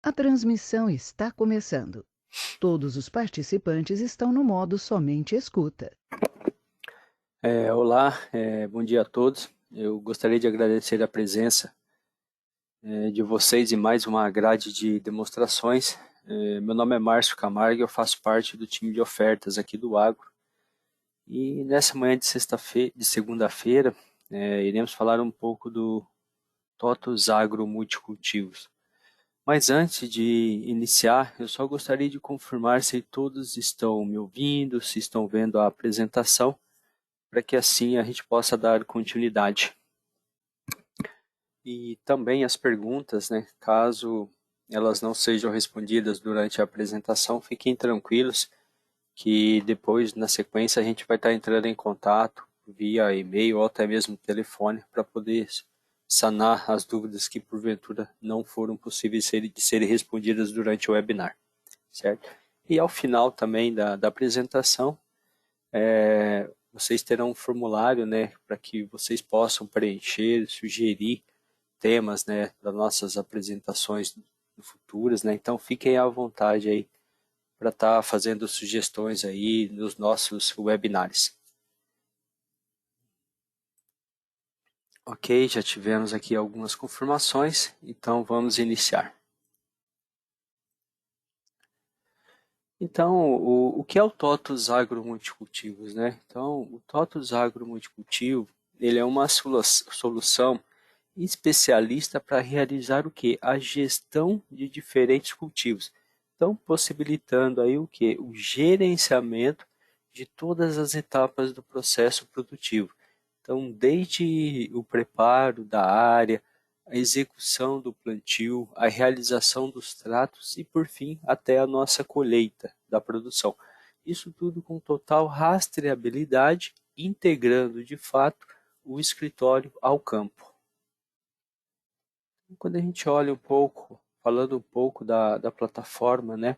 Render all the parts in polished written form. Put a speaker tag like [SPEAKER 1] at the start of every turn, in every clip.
[SPEAKER 1] A transmissão está começando. Todos os participantes estão no modo somente escuta.
[SPEAKER 2] Olá, bom dia a todos. Eu gostaria de agradecer a presença de vocês em mais uma grade de demonstrações. Meu nome é Márcio Camargo e eu faço parte do time de ofertas aqui do Agro. E nessa manhã de segunda-feira, iremos falar um pouco do TOTUS Agro Multicultivos. Mas antes de iniciar, eu só gostaria de confirmar se todos estão me ouvindo, se estão vendo a apresentação, para que assim a gente possa dar continuidade. E também as perguntas, né, caso elas não sejam respondidas durante a apresentação, fiquem tranquilos que depois, na sequência, a gente vai estar entrando em contato via e-mail ou até mesmo telefone para poder sanar as dúvidas que porventura não foram possíveis de serem respondidas durante o webinar, certo? E ao final também da apresentação, vocês terão um formulário, né, para que vocês possam preencher, sugerir temas, né, das nossas apresentações futuras, né? Então fiquem à vontade aí para estar fazendo sugestões aí nos nossos webinars. Ok, já tivemos aqui algumas confirmações, então vamos iniciar. Então, o que é o TOTUS Agro Multicultivos, né? Então, o TOTUS Agro Multicultivo, ele é uma solução especialista para realizar o que? A gestão de diferentes cultivos. Então, possibilitando aí o que? O gerenciamento de todas as etapas do processo produtivo. Então, desde o preparo da área, a execução do plantio, a realização dos tratos e, por fim, até a nossa colheita da produção. Isso tudo com total rastreabilidade, integrando de fato o escritório ao campo. Quando a gente olha um pouco, falando um pouco da plataforma, né,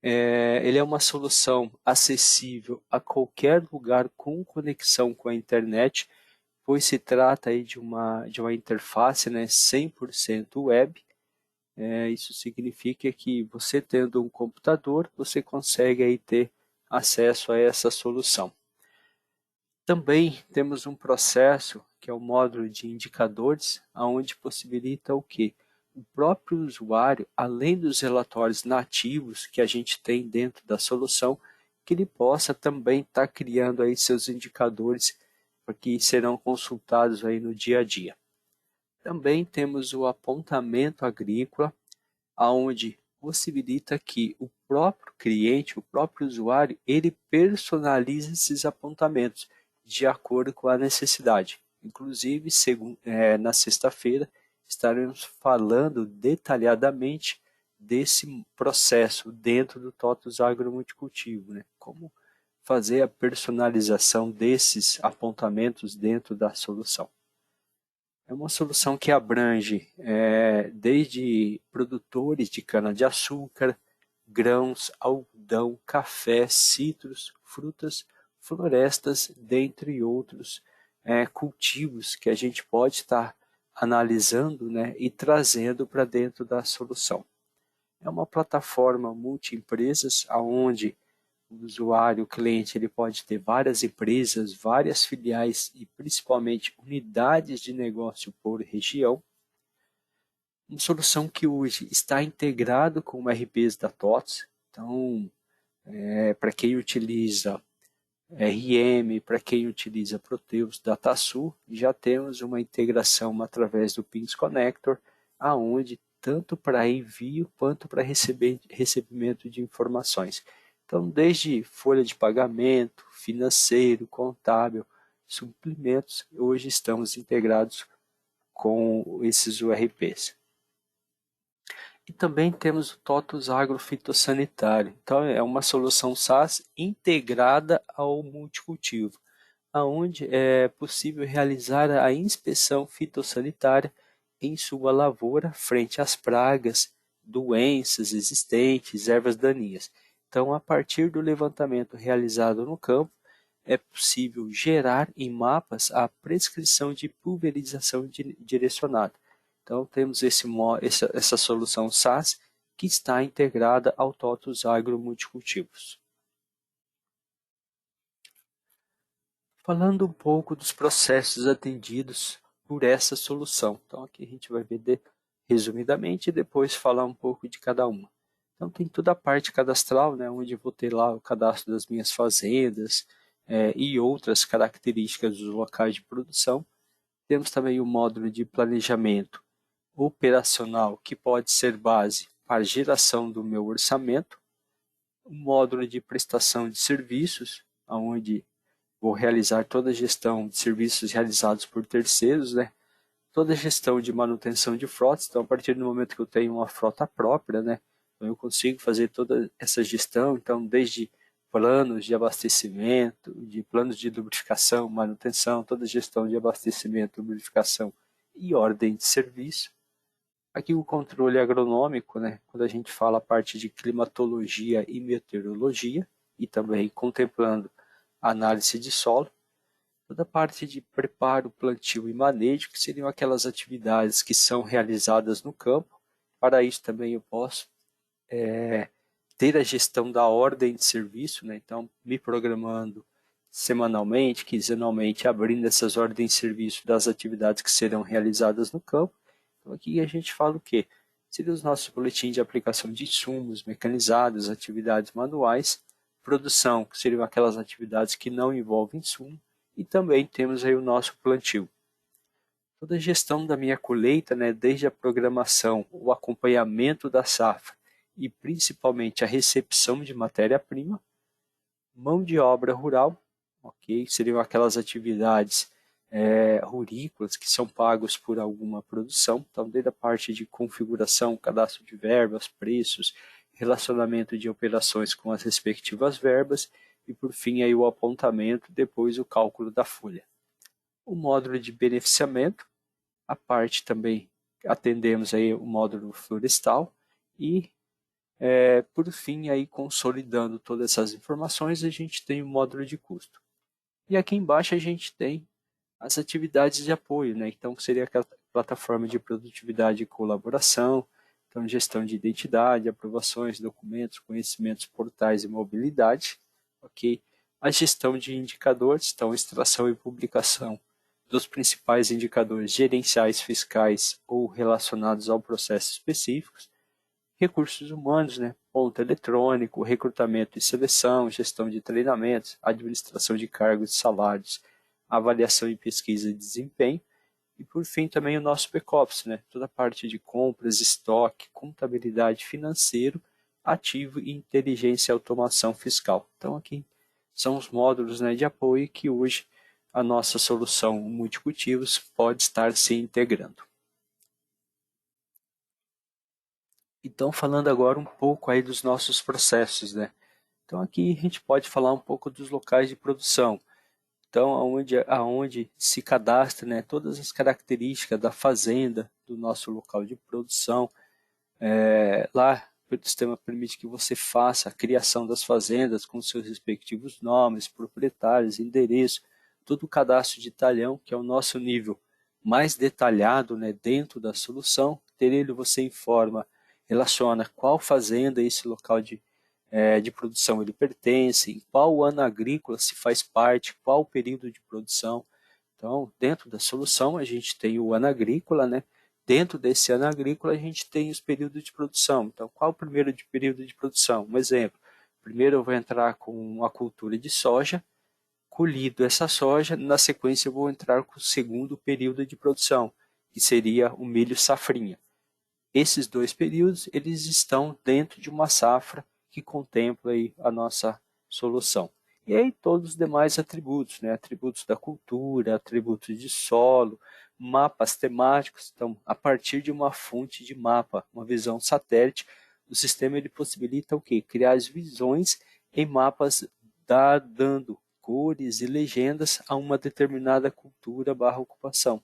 [SPEAKER 2] ele é uma solução acessível a qualquer lugar com conexão com a internet, pois se trata aí de uma interface, né, 100% web. Isso significa que você tendo um computador, você consegue aí ter acesso a essa solução. Também temos um processo que é o módulo de indicadores, onde possibilita o quê? O próprio usuário, além dos relatórios nativos que a gente tem dentro da solução, que ele possa também estar criando aí seus indicadores que serão consultados aí no dia a dia. Também temos o apontamento agrícola, onde possibilita que o próprio cliente, o próprio usuário, ele personalize esses apontamentos de acordo com a necessidade. Inclusive, na sexta-feira, estaremos falando detalhadamente desse processo dentro do TOTUS Agro Multicultivo, né? Como fazer a personalização desses apontamentos dentro da solução. É uma solução que abrange desde produtores de cana-de-açúcar, grãos, algodão, café, citros, frutas, florestas, dentre outros cultivos que a gente pode estar analisando, né, e trazendo para dentro da solução. É uma plataforma multi-empresas, onde o usuário, o cliente, ele pode ter várias empresas, várias filiais e principalmente unidades de negócio por região. Uma solução que hoje está integrado com o RPs da TOTS. Então, para quem utiliza RM, para quem utiliza Proteus, DataSul, já temos uma integração através do Pins Connector, aonde tanto para envio quanto para recebimento de informações. Então, desde folha de pagamento, financeiro, contábil, suplementos, hoje estamos integrados com esses URPs. E também temos o TOTUS Agrofitossanitário. Então, é uma solução SaaS integrada ao multicultivo, onde é possível realizar a inspeção fitossanitária em sua lavoura frente às pragas, doenças existentes, ervas daninhas. Então, a partir do levantamento realizado no campo, é possível gerar em mapas a prescrição de pulverização direcionada. Então, temos essa solução SaaS que está integrada ao TOTVS Agro Multicultivos. Falando um pouco dos processos atendidos por essa solução. Então aqui a gente vai ver resumidamente e depois falar um pouco de cada uma. Então tem toda a parte cadastral, né, onde eu vou ter lá o cadastro das minhas fazendas e outras características dos locais de produção. Temos também o módulo de planejamento operacional, que pode ser base para a geração do meu orçamento. O módulo de prestação de serviços, onde vou realizar toda a gestão de serviços realizados por terceiros, né? Toda a gestão de manutenção de frotas. Então, a partir do momento que eu tenho uma frota própria, né? Então, eu consigo fazer toda essa gestão. Então, desde planos de abastecimento, de planos de lubrificação, manutenção, toda a gestão de abastecimento, lubrificação e ordem de serviço. Aqui o controle agronômico, né? Quando a gente fala a parte de climatologia e meteorologia, e também contemplando análise de solo, toda a parte de preparo, plantio e manejo, que seriam aquelas atividades que são realizadas no campo. Para isso também eu posso ter a gestão da ordem de serviço, né? Então me programando semanalmente, quinzenalmente, abrindo essas ordens de serviço das atividades que serão realizadas no campo. Então aqui a gente fala o quê? Seria os nossos boletins de aplicação de insumos mecanizados, atividades manuais, produção, que seriam aquelas atividades que não envolvem insumo, e também temos aí o nosso plantio. Toda a gestão da minha colheita, né, desde a programação, o acompanhamento da safra e principalmente a recepção de matéria-prima, mão de obra rural, ok? Seriam aquelas atividades rurícolas que são pagos por alguma produção, então desde a parte de configuração, cadastro de verbas, preços, relacionamento de operações com as respectivas verbas e por fim aí o apontamento, depois o cálculo da folha. O módulo de beneficiamento, a parte também atendemos aí o módulo florestal e por fim aí consolidando todas essas informações a gente tem o módulo de custo. E aqui embaixo a gente tem as atividades de apoio, né? Então seria aquela plataforma de produtividade e colaboração, então gestão de identidade, aprovações, documentos, conhecimentos, portais e mobilidade, ok? A gestão de indicadores, então extração e publicação dos principais indicadores gerenciais, fiscais ou relacionados ao processo específicos, recursos humanos, né? Ponto eletrônico, recrutamento e seleção, gestão de treinamentos, administração de cargos e salários, avaliação e pesquisa de desempenho, e por fim também o nosso back-office, né? Toda a parte de compras, estoque, contabilidade financeiro, ativo e inteligência e automação fiscal. Então aqui são os módulos, né, de apoio que hoje a nossa solução multicultivos pode estar se integrando. Então falando agora um pouco aí dos nossos processos, né? Então aqui a gente pode falar um pouco dos locais de produção. Então, aonde se cadastra, né, todas as características da fazenda, do nosso local de produção. Lá, o sistema permite que você faça a criação das fazendas com seus respectivos nomes, proprietários, endereço, todo o cadastro de talhão, que é o nosso nível mais detalhado, né, dentro da solução. Nele você informa, relaciona qual fazenda esse local de produção ele pertence, em qual ano agrícola se faz parte, qual o período de produção. Então, dentro da solução, a gente tem o ano agrícola, né? Dentro desse ano agrícola, a gente tem os períodos de produção. Então, qual o primeiro período de produção? Um exemplo, primeiro eu vou entrar com a cultura de soja, colhido essa soja, na sequência eu vou entrar com o segundo período de produção, que seria o milho safrinha. Esses dois períodos, eles estão dentro de uma safra que contempla aí a nossa solução. E aí todos os demais atributos, né? Atributos da cultura, atributos de solo, mapas temáticos. Então, a partir de uma fonte de mapa, uma visão satélite, o sistema ele possibilita o quê? Criar as visões em mapas dando cores e legendas a uma determinada cultura/ocupação.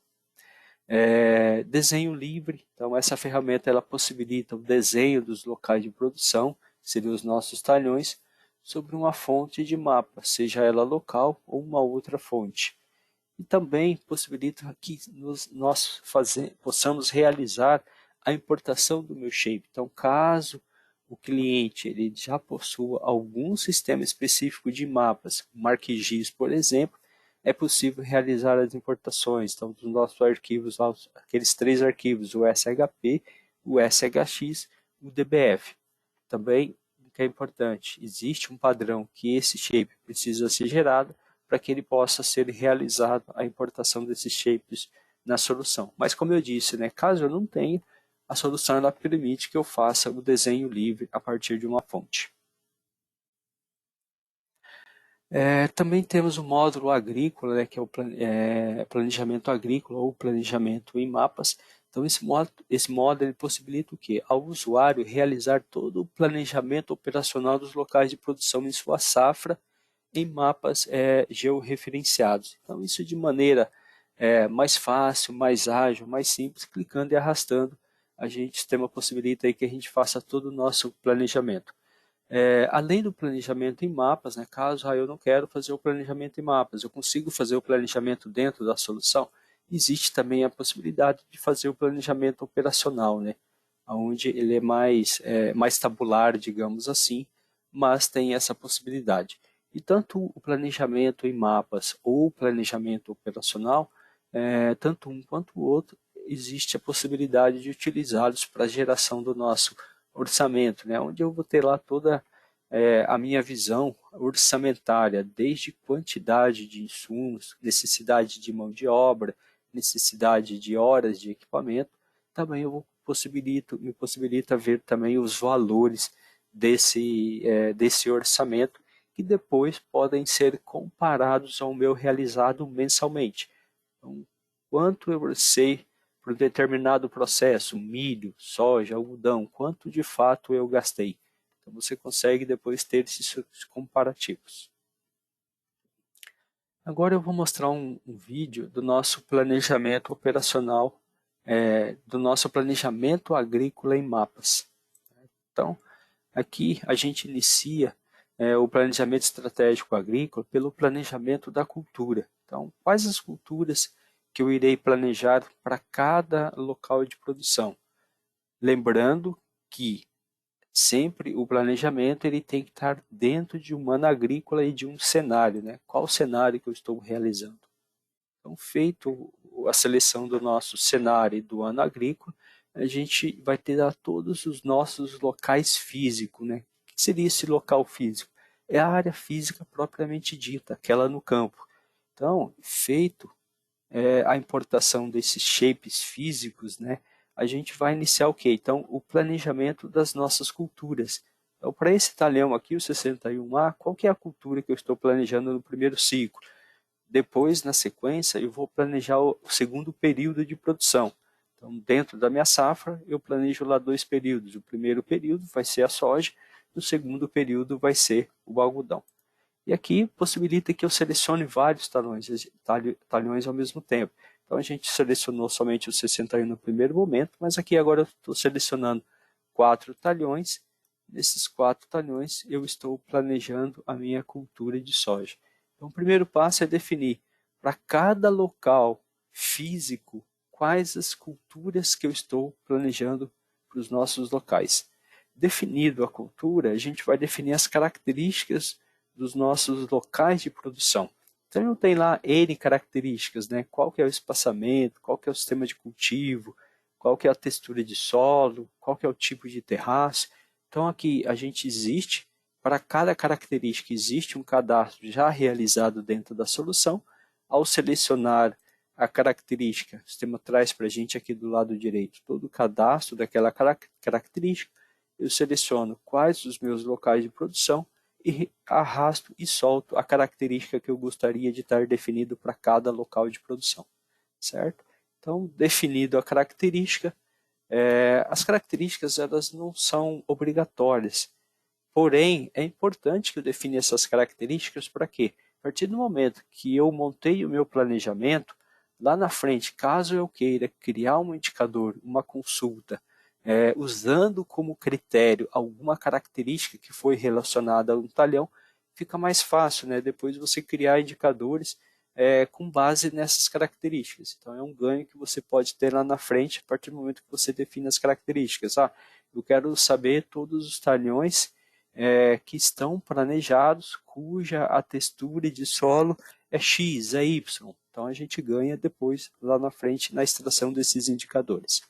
[SPEAKER 2] Desenho livre, então essa ferramenta ela possibilita o desenho dos locais de produção, que seriam os nossos talhões, sobre uma fonte de mapa, seja ela local ou uma outra fonte. E também possibilita que nós possamos realizar a importação do meu shape. Então, caso o cliente ele já possua algum sistema específico de mapas, como ArcGIS, por exemplo, é possível realizar as importações. Então, dos nossos arquivos, aqueles 3 arquivos, o SHP, o SHX, o DBF. Também, o que é importante, existe um padrão que esse shape precisa ser gerado para que ele possa ser realizado a importação desses shapes na solução. Mas como eu disse, né, caso eu não tenha, a solução ela permite que eu faça o desenho livre a partir de uma fonte. Também temos o módulo agrícola, né, que é o planejamento agrícola ou planejamento em mapas. Então, esse módulo ele possibilita o quê? Ao usuário realizar todo o planejamento operacional dos locais de produção em sua safra em mapas georreferenciados. Então, isso de maneira mais fácil, mais ágil, mais simples, clicando e arrastando, o sistema possibilita aí que a gente faça todo o nosso planejamento. Além do planejamento em mapas, né, caso eu não quero fazer o planejamento em mapas, eu consigo fazer o planejamento dentro da solução, existe também a possibilidade de fazer o planejamento operacional, né, onde ele é mais tabular, digamos assim, mas tem essa possibilidade. E tanto o planejamento em mapas ou o planejamento operacional, tanto um quanto o outro, existe a possibilidade de utilizá-los para a geração do nosso orçamento, né, onde eu vou ter lá toda a minha visão orçamentária, desde quantidade de insumos, necessidade de mão de obra, necessidade de horas de equipamento, também me possibilita ver também os valores desse orçamento, que depois podem ser comparados ao meu realizado mensalmente. Então, quanto eu orcei para um determinado processo, milho, soja, algodão, quanto de fato eu gastei. Então você consegue depois ter esses comparativos. Agora eu vou mostrar um vídeo do nosso planejamento operacional, do nosso planejamento agrícola em mapas. Então, aqui a gente inicia o planejamento estratégico agrícola pelo planejamento da cultura. Então, quais as culturas que eu irei planejar para cada local de produção? Lembrando que sempre o planejamento ele tem que estar dentro de um ano agrícola e de um cenário, né? Qual cenário que eu estou realizando? Então, feito a seleção do nosso cenário e do ano agrícola, a gente vai ter todos os nossos locais físicos, né? O que seria esse local físico? É a área física propriamente dita, aquela no campo. Então, feito a importação desses shapes físicos, né, a gente vai iniciar o quê? Então, o planejamento das nossas culturas. Então, para esse talhão aqui, o 61A, qual que é a cultura que eu estou planejando no primeiro ciclo? Depois, na sequência, eu vou planejar o segundo período de produção. Então, dentro da minha safra, eu planejo lá 2 períodos. O primeiro período vai ser a soja, o segundo período vai ser o algodão. E aqui possibilita que eu selecione vários talhões ao mesmo tempo. Então a gente selecionou somente os 61 no primeiro momento, mas aqui agora eu estou selecionando 4 talhões. Nesses 4 talhões eu estou planejando a minha cultura de soja. Então o primeiro passo é definir para cada local físico quais as culturas que eu estou planejando para os nossos locais. Definido a cultura, a gente vai definir as características dos nossos locais de produção. Então tem lá N características, né? Qual que é o espaçamento, qual que é o sistema de cultivo, qual que é a textura de solo, qual que é o tipo de terraço. Então aqui a gente existe, para cada característica existe um cadastro já realizado dentro da solução. Ao selecionar a característica, o sistema traz para a gente aqui do lado direito todo o cadastro daquela característica. Eu seleciono quais os meus locais de produção e arrasto e solto a característica que eu gostaria de estar definido para cada local de produção, certo? Então, definido a característica, as características elas não são obrigatórias, porém, é importante que eu defina essas características para quê? A partir do momento que eu montei o meu planejamento, lá na frente, caso eu queira criar um indicador, uma consulta, usando como critério alguma característica que foi relacionada a um talhão, fica mais fácil, né? Depois você criar indicadores com base nessas características. Então, é um ganho que você pode ter lá na frente, a partir do momento que você define as características. Eu quero saber todos os talhões que estão planejados, cuja a textura de solo é X, é Y. Então, a gente ganha depois, lá na frente, na extração desses indicadores.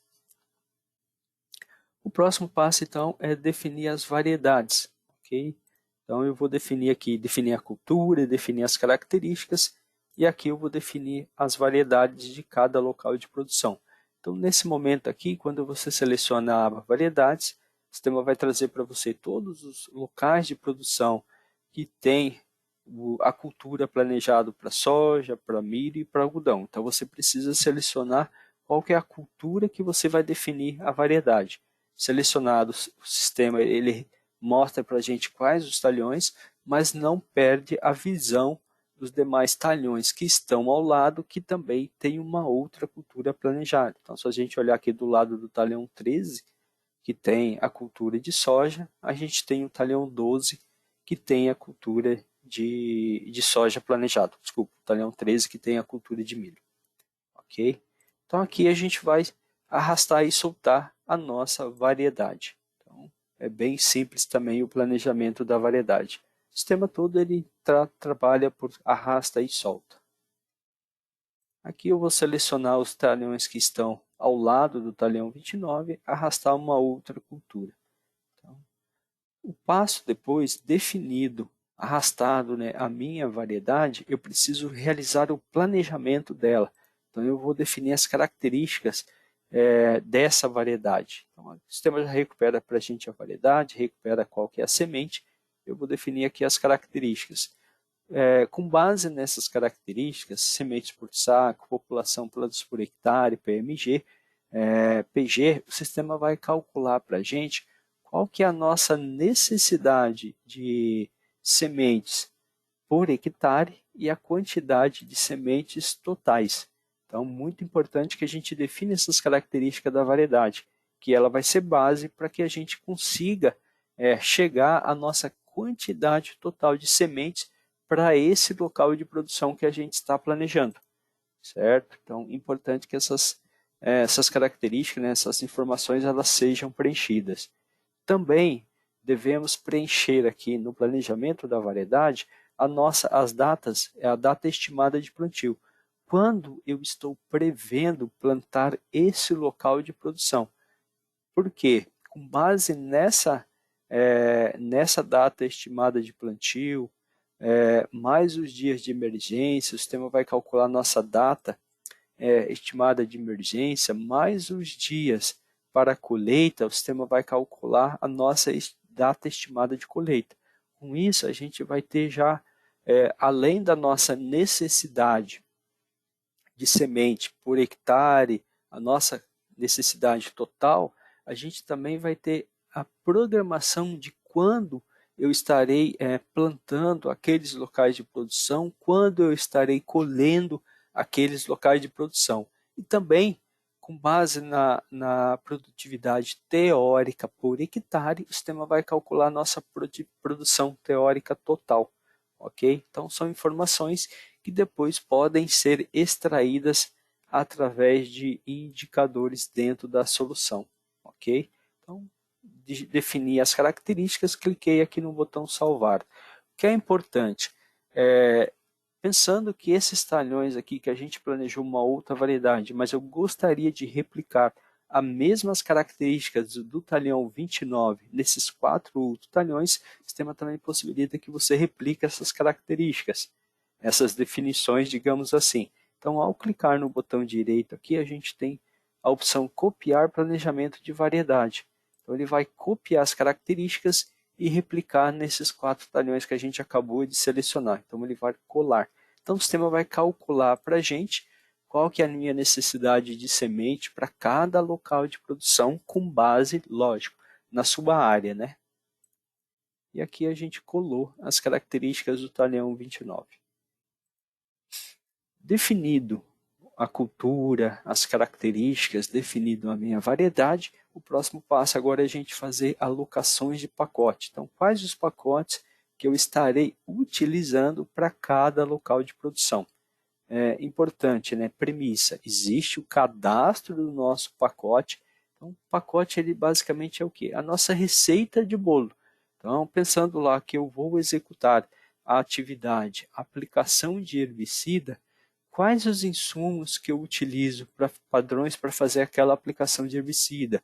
[SPEAKER 2] O próximo passo, então, é definir as variedades. Ok? Então, eu vou definir aqui, definir a cultura, definir as características, e aqui eu vou definir as variedades de cada local de produção. Então, nesse momento aqui, quando você seleciona a aba variedades, o sistema vai trazer para você todos os locais de produção que tem a cultura planejado para soja, para milho e para algodão. Então, você precisa selecionar qual que é a cultura que você vai definir a variedade. Selecionado o sistema, ele mostra para a gente quais os talhões, mas não perde a visão dos demais talhões que estão ao lado, que também tem uma outra cultura planejada. Então, se a gente olhar aqui do lado do talhão 13, que tem a cultura de soja, a gente tem o talhão 12, que tem a cultura de soja planejado. Desculpa, o talhão 13, que tem a cultura de milho. Ok? Então, aqui a gente vai arrastar e soltar a nossa variedade. Então, é bem simples também o planejamento da variedade. O sistema todo ele trabalha por arrasta e solta. Aqui eu vou selecionar os talhões que estão ao lado do talhão 29, arrastar uma outra cultura. Então, o passo depois, definido, arrastado a minha variedade, eu preciso realizar o planejamento dela. Então, eu vou definir as características dessa variedade. Então, o sistema já recupera para a gente a variedade, recupera qual que é a semente. Eu vou definir aqui as características. Com base nessas características, sementes por saco, população plantas por hectare, PMG, PG, o sistema vai calcular para a gente qual que é a nossa necessidade de sementes por hectare e a quantidade de sementes totais. Então, muito importante que a gente defina essas características da variedade, que ela vai ser base para que a gente consiga chegar à nossa quantidade total de sementes para esse local de produção que a gente está planejando, certo? Então, importante que essas características, essas informações, elas sejam preenchidas. Também devemos preencher aqui no planejamento da variedade as datas, a data estimada de plantio. Quando eu estou prevendo plantar esse local de produção? Por quê? Com base nessa data estimada de plantio, mais os dias de emergência, o sistema vai calcular nossa data estimada de emergência, mais os dias para a colheita, o sistema vai calcular a nossa data estimada de colheita. Com isso, a gente vai ter já, além da nossa necessidade de semente por hectare, a nossa necessidade total, a gente também vai ter a programação de quando eu estarei plantando aqueles locais de produção, quando eu estarei colhendo aqueles locais de produção. E também, com base na produtividade teórica por hectare, o sistema vai calcular a nossa produção teórica total. Ok? Então, são informações que depois podem ser extraídas através de indicadores dentro da solução. Ok? Então, definir as características, cliquei aqui no botão salvar. O que é importante? Pensando que esses talhões aqui, que a gente planejou uma outra variedade, mas eu gostaria de replicar as mesmas características do talhão 29 nesses 4 outros talhões, o sistema também possibilita que você replique essas características, essas definições, digamos assim. Então, ao clicar no botão direito aqui, a gente tem a opção copiar planejamento de variedade. Então, ele vai copiar as características e replicar nesses 4 talhões que a gente acabou de selecionar. Então, ele vai colar. Então, o sistema vai calcular para a gente qual que é a minha necessidade de semente para cada local de produção com base, lógico, na sua área, né? E aqui a gente colou as características do talhão 29. Definido a cultura, as características, definido a minha variedade, o próximo passo agora é a gente fazer alocações de pacote. Então, quais os pacotes que eu estarei utilizando para cada local de produção? importante, né? Premissa, existe o cadastro do nosso pacote. Então, o pacote ele basicamente é o quê? A nossa receita de bolo. Então, pensando lá que eu vou executar a atividade aplicação de herbicida, quais os insumos que eu utilizo para padrões para fazer aquela aplicação de herbicida?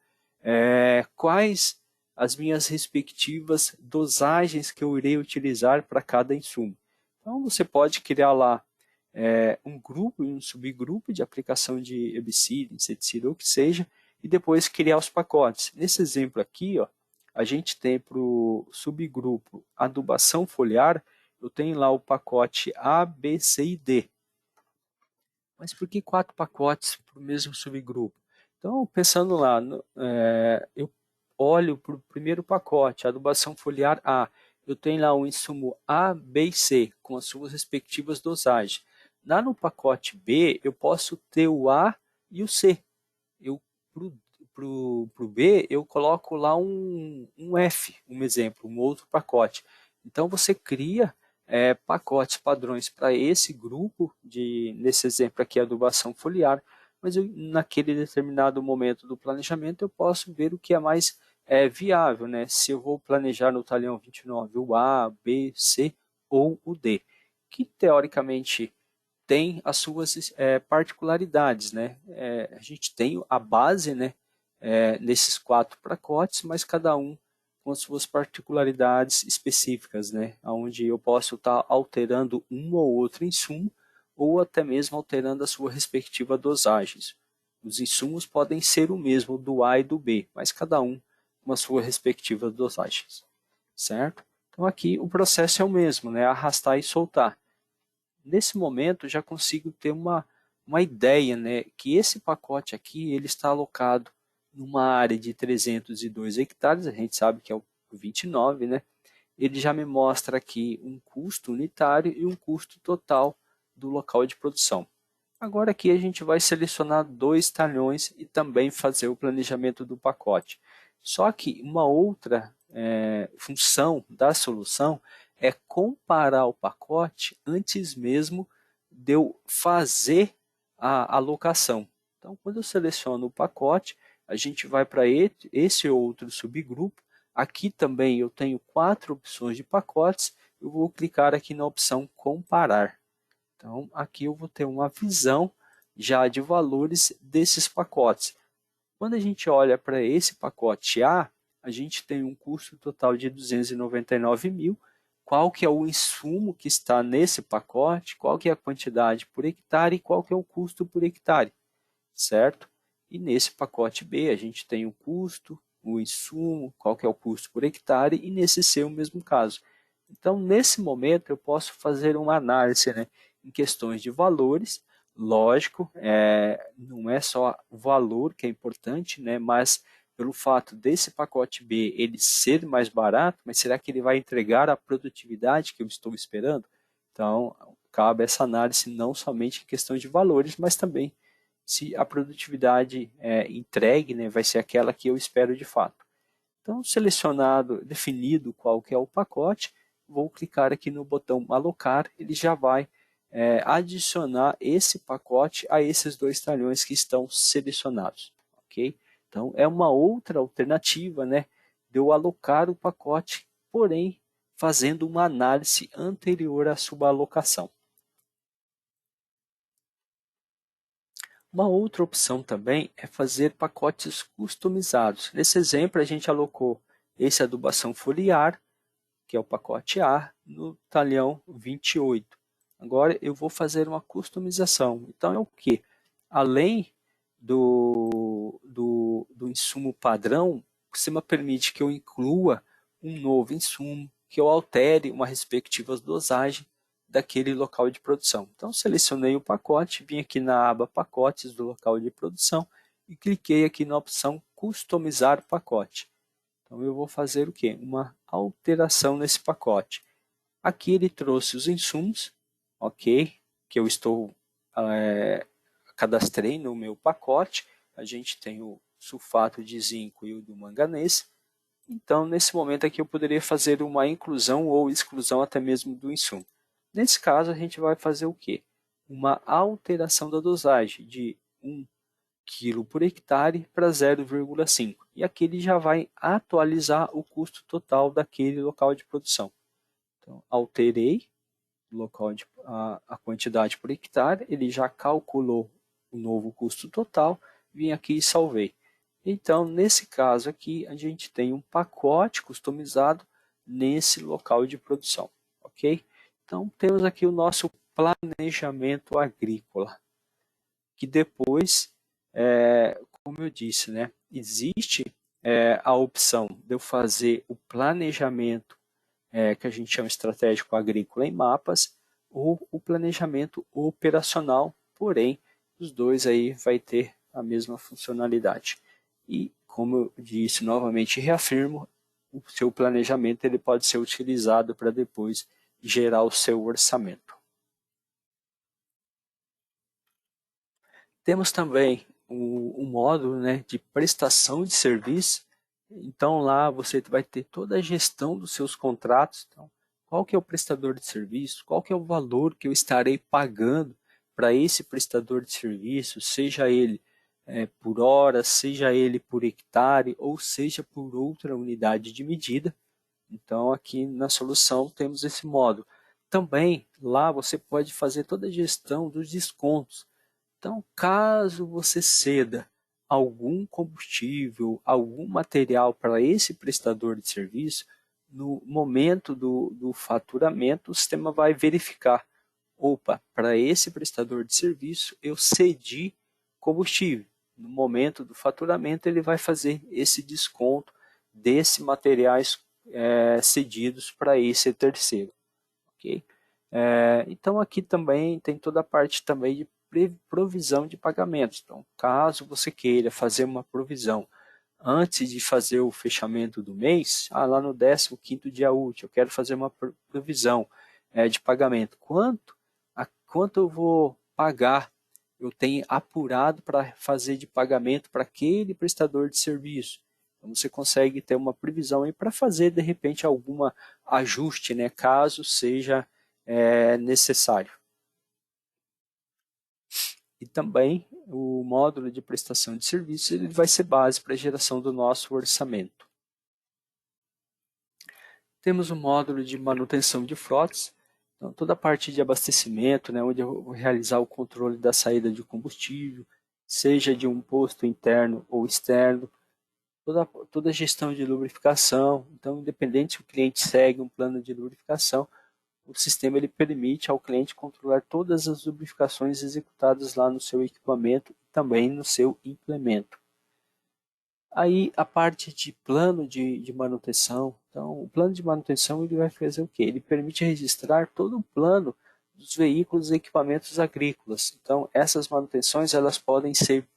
[SPEAKER 2] Quais as minhas respectivas dosagens que eu irei utilizar para cada insumo? Então, você pode criar lá um grupo e um subgrupo de aplicação de herbicida, inseticida ou o que seja, e depois criar os pacotes. Nesse exemplo aqui, ó, a gente tem para o subgrupo adubação foliar, eu tenho lá o pacote A, B, C e D. Mas por que 4 pacotes para o mesmo subgrupo? Então, pensando lá, eu olho para o primeiro pacote, adubação foliar A. Eu tenho lá o insumo A, B e C, com as suas respectivas dosagens. Lá no pacote B, eu posso ter o A e o C. Para o B, eu coloco lá um F, um exemplo, um outro pacote. Então, você cria pacotes padrões para esse grupo, nesse exemplo aqui, adubação foliar, mas naquele determinado momento do planejamento eu posso ver o que é mais viável, né? Se eu vou planejar no talhão 29 o A, B, C ou o D, que teoricamente tem as suas particularidades, né? A gente tem a base, né? Nesses 4 pacotes, mas cada um com suas particularidades específicas, né? Onde eu posso estar alterando um ou outro insumo ou até mesmo alterando a sua respectiva dosagens. Os insumos podem ser o mesmo do A e do B, mas cada um com a sua respectiva dosagens, certo? Então aqui o processo é o mesmo, né? Arrastar e soltar. Nesse momento já consigo ter uma ideia, né? Que esse pacote aqui ele está alocado numa área de 302 hectares, a gente sabe que é o 29, né? Ele já me mostra aqui um custo unitário e um custo total do local de produção. Agora aqui a gente vai selecionar 2 talhões e também fazer o planejamento do pacote. Só que uma outra função da solução é comparar o pacote antes mesmo de eu fazer a alocação. Então, quando eu seleciono o pacote, a gente vai para esse outro subgrupo. Aqui também eu tenho 4 opções de pacotes. Eu vou clicar aqui na opção comparar. Então, aqui eu vou ter uma visão já de valores desses pacotes. Quando a gente olha para esse pacote a gente tem um custo total de 299 mil. Qual que é o insumo que está nesse pacote, qual que é a quantidade por hectare e qual que é o custo por hectare, certo? E nesse pacote B a gente tem o custo, o insumo, qual que é o custo por hectare e nesse C o mesmo caso. Então, nesse momento, eu posso fazer uma análise, né, em questões de valores. Lógico, não é só o valor que é importante, né, mas pelo fato desse pacote B ele ser mais barato, mas será que ele vai entregar a produtividade que eu estou esperando? Então, cabe essa análise não somente em questão de valores, mas também se a produtividade entregue, né, vai ser aquela que eu espero de fato. Então, selecionado, definido qual que é o pacote, vou clicar aqui no botão alocar, ele já vai adicionar esse pacote a esses 2 talhões que estão selecionados, ok? Então, é uma outra alternativa, né, de eu alocar o pacote, porém, fazendo uma análise anterior à sua alocação. Uma outra opção também é fazer pacotes customizados. Nesse exemplo, a gente alocou esse adubação foliar, que é o pacote A, no talhão 28. Agora eu vou fazer uma customização. Então é o que? Além do insumo padrão, o sistema permite que eu inclua um novo insumo, que eu altere uma respectiva dosagem daquele local de produção. Então selecionei o pacote, vim aqui na aba pacotes do local de produção e cliquei aqui na opção customizar pacote. Então eu vou fazer o quê? Uma alteração nesse pacote. Aqui ele trouxe os insumos, ok? Que eu cadastrei no meu pacote. A gente tem o sulfato de zinco e o do manganês. Então, nesse momento aqui, eu poderia fazer uma inclusão ou exclusão até mesmo do insumo. Nesse caso, a gente vai fazer o quê? uma alteração da dosagem de 1 kg por hectare para 0,5. E aqui ele já vai atualizar o custo total daquele local de produção. Então, alterei a quantidade por hectare, ele já calculou o novo custo total, vim aqui e salvei. Então, nesse caso aqui, a gente tem um pacote customizado nesse local de produção, ok? Então, temos aqui o nosso planejamento agrícola, que depois, como eu disse, né, existe a opção de eu fazer o planejamento que a gente chama estratégico agrícola em mapas, ou o planejamento operacional, porém, os dois aí vai ter a mesma funcionalidade. E, como eu disse novamente e reafirmo, o seu planejamento ele pode ser utilizado para depois gerar o seu orçamento. Temos também o módulo, né, de prestação de serviço. Então lá você vai ter toda a gestão dos seus contratos. Então, qual que é o prestador de serviço? Qual que é o valor que eu estarei pagando para esse prestador de serviço? Seja ele por hora, seja ele por hectare ou seja por outra unidade de medida. Então aqui na solução temos esse módulo. Também lá você pode fazer toda a gestão dos descontos. Então, caso você ceda algum combustível, algum material para esse prestador de serviço, no momento do faturamento, o sistema vai verificar: opa, para esse prestador de serviço eu cedi combustível. No momento do faturamento, ele vai fazer esse desconto desses materiais cedidos para esse terceiro. Okay? Então aqui também tem toda a parte também de provisão de pagamentos. Então, caso você queira fazer uma provisão antes de fazer o fechamento do mês, lá no 15º dia útil, eu quero fazer uma provisão de pagamento. Quanto eu vou pagar? Eu tenho apurado para fazer de pagamento para aquele prestador de serviço. Então, você consegue ter uma previsão aí para fazer, de repente, algum ajuste, né, caso seja necessário. E também o módulo de prestação de serviço ele vai ser base para a geração do nosso orçamento. Temos o módulo de manutenção de frotas, então toda a parte de abastecimento, né, onde eu vou realizar o controle da saída de combustível, seja de um posto interno ou externo, toda a gestão de lubrificação. Então, independente se o cliente segue um plano de lubrificação, o sistema ele permite ao cliente controlar todas as lubrificações executadas lá no seu equipamento e também no seu implemento. Aí a parte de plano de manutenção. Então, o plano de manutenção ele vai fazer o quê? Ele permite registrar todo o plano dos veículos e equipamentos agrícolas. Então, essas manutenções elas podem ser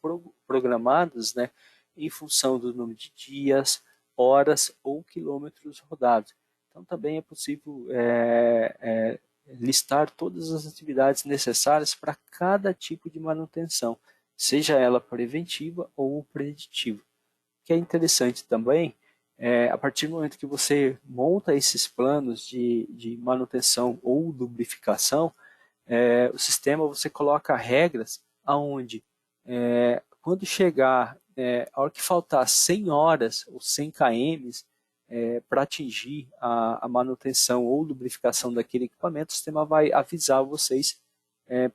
[SPEAKER 2] programadas, né, em função do número de dias, horas ou quilômetros rodados. Então, também é possível listar todas as atividades necessárias para cada tipo de manutenção, seja ela preventiva ou preditiva. O que é interessante também, a partir do momento que você monta esses planos de manutenção ou lubrificação, o sistema você coloca regras aonde quando chegar, a hora que faltar 100 horas ou 100 km para atingir a manutenção ou lubrificação daquele equipamento, o sistema vai avisar vocês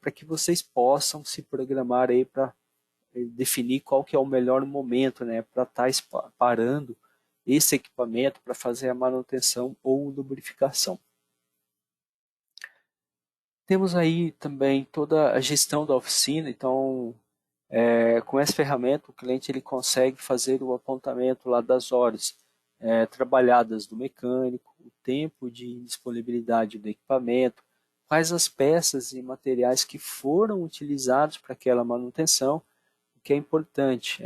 [SPEAKER 2] para que vocês possam se programar aí para definir qual que é o melhor momento, né, para estar parando esse equipamento para fazer a manutenção ou lubrificação. Temos aí também toda a gestão da oficina. Então, com essa ferramenta, o cliente ele consegue fazer o apontamento lá das horas trabalhadas do mecânico, o tempo de disponibilidade do equipamento, quais as peças e materiais que foram utilizados para aquela manutenção. O que é importante,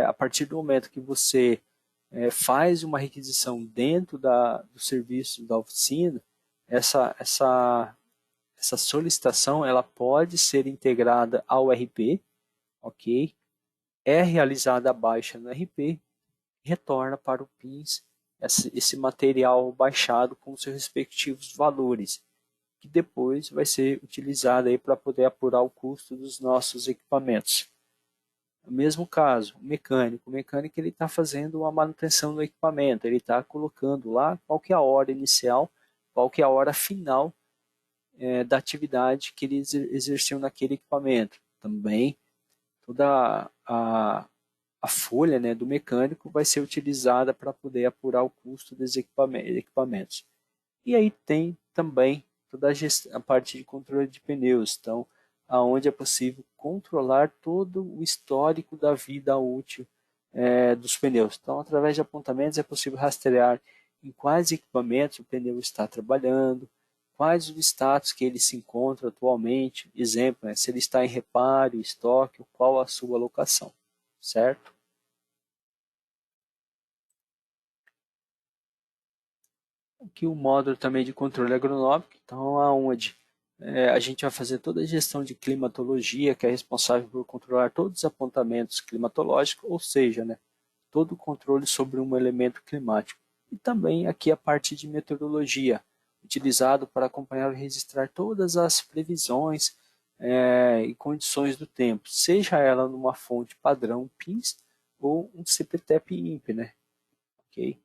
[SPEAKER 2] a partir do momento que você faz uma requisição dentro do serviço da oficina, essa solicitação ela pode ser integrada ao RP, ok? É realizada a baixa no RP, retorna para o PINS esse material baixado com seus respectivos valores, que depois vai ser utilizada para poder apurar o custo dos nossos equipamentos. No mesmo caso, o mecânico ele está fazendo a manutenção do equipamento, ele está colocando lá qual que é a hora inicial, qual que é a hora final da atividade que ele exerceu naquele equipamento. Também toda a folha, né, do mecânico vai ser utilizada para poder apurar o custo dos equipamentos. E aí tem também toda a parte de controle de pneus, então, aonde é possível controlar todo o histórico da vida útil dos pneus. Então, através de apontamentos é possível rastrear em quais equipamentos o pneu está trabalhando, quais os status que ele se encontra atualmente, exemplo, né, se ele está em reparo, estoque, qual a sua locação, certo? Aqui o módulo também de controle agronômico, então aonde a gente vai fazer toda a gestão de climatologia, que é responsável por controlar todos os apontamentos climatológicos, ou seja, né, todo o controle sobre um elemento climático. E também aqui a parte de meteorologia, utilizado para acompanhar e registrar todas as previsões e condições do tempo, seja ela numa fonte padrão PINS ou um CPTEP-INPE, né? Ok?